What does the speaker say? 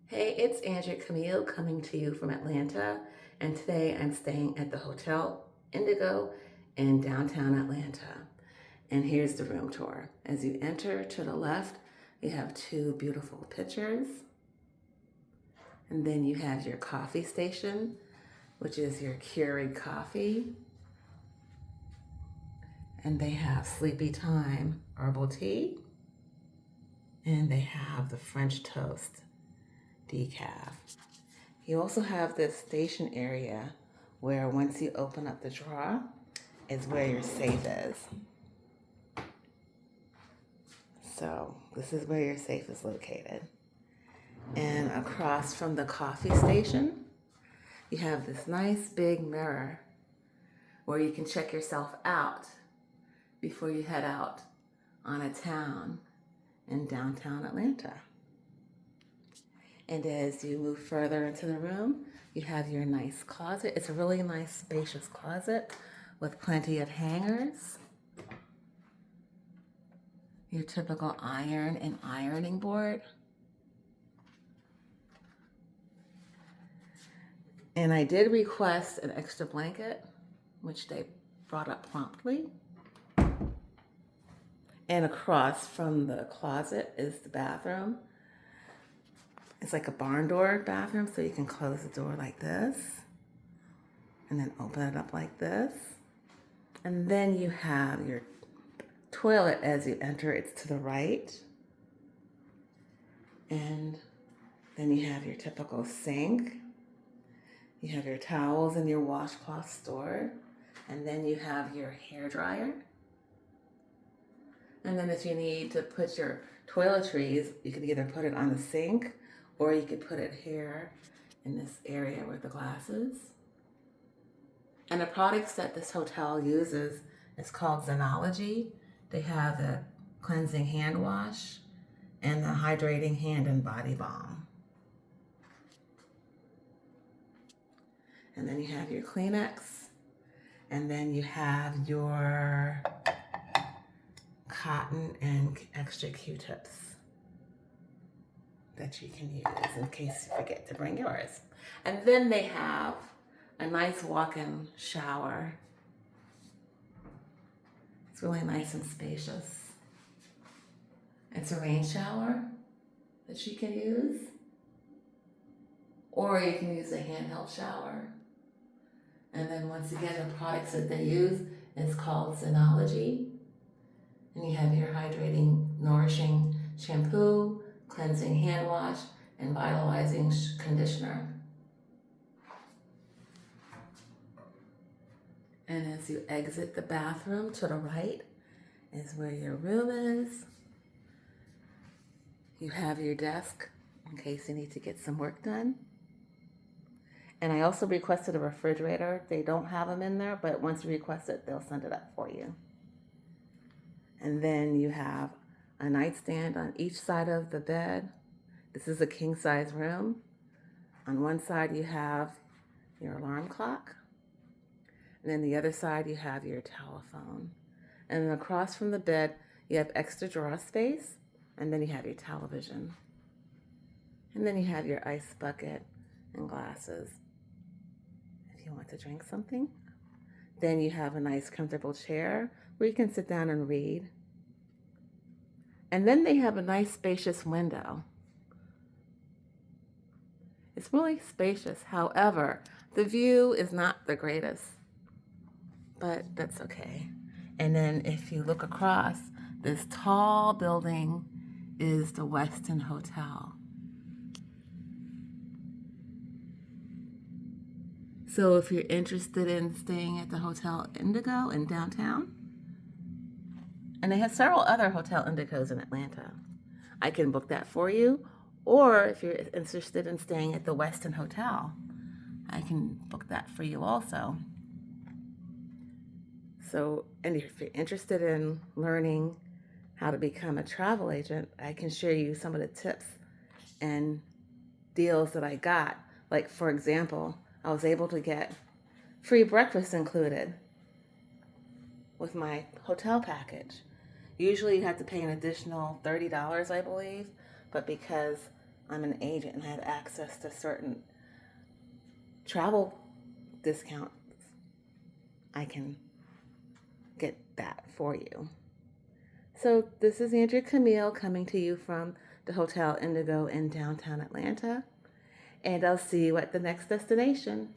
Hey, it's Andrea Camille coming to you from Atlanta, and today I'm staying at the Hotel Indigo in downtown Atlanta. And here's the room tour. As you enter to the left, you have two beautiful pictures, and then you have your coffee station, which is your Keurig coffee, and they have Sleepy Time herbal tea, and they have the French toast decaf. You also have this station area where once you open up the drawer is where your safe is. So this is where your safe is located. And across from the coffee station, you have this nice big mirror where you can check yourself out before you head out on a town in downtown Atlanta. And as you move further into the room, you have your nice closet. It's a really nice, spacious closet with plenty of hangers. Your typical iron and ironing board. And I did request an extra blanket, which they brought up promptly. And across from the closet is the bathroom. It's like a barn door bathroom, so you can close the door like this and then open it up like this. And then you have your toilet as you enter. It's to the right. And then you have your typical sink. You have your towels and your washcloth stored. And then you have your hair dryer. And then if you need to put your toiletries, you can either put it on the sink or you could put it here in this area where the glass is. And the products that this hotel uses is called Zenology. They have the cleansing hand wash and the hydrating hand and body balm. And then you have your Kleenex. And then you have your cotton and extra Q-tips that you can use in case you forget to bring yours. And then they have a nice walk-in shower. It's really nice and spacious. It's a rain shower that you can use, or you can use a handheld shower. And then once again, the products that they use is called Zenology. And you have your hydrating, nourishing shampoo, cleansing hand wash, and vitalizing conditioner. And as you exit the bathroom to the right is where your room is. You have your desk in case you need to get some work done. And I also requested a refrigerator. They don't have them in there, but once you request it, they'll send it up for you. And then you have a nightstand on each side of the bed. This is a king size room. On one side you have your alarm clock. And then the other side you have your telephone. And then across from the bed you have extra drawer space. And then you have your television. And then you have your ice bucket and glasses if you want to drink something. Then you have a nice comfortable chair where you can sit down and read. And then they have a nice spacious window. It's really spacious. However, the view is not the greatest, but that's okay. And then if you look across, this tall building is the Westin Hotel. So if you're interested in staying at the Hotel Indigo in downtown, and they have several other Hotel Indigos in Atlanta, I can book that for you. Or if you're interested in staying at the Westin Hotel, I can book that for you also. So, and if you're interested in learning how to become a travel agent, I can share you some of the tips and deals that I got. Like, for example, I was able to get free breakfast included with my hotel package. Usually you have to pay an additional $30, I believe, but because I'm an agent and I have access to certain travel discounts, I can get that for you. So this is Andrea Camille coming to you from the Hotel Indigo in downtown Atlanta. And I'll see you at the next destination.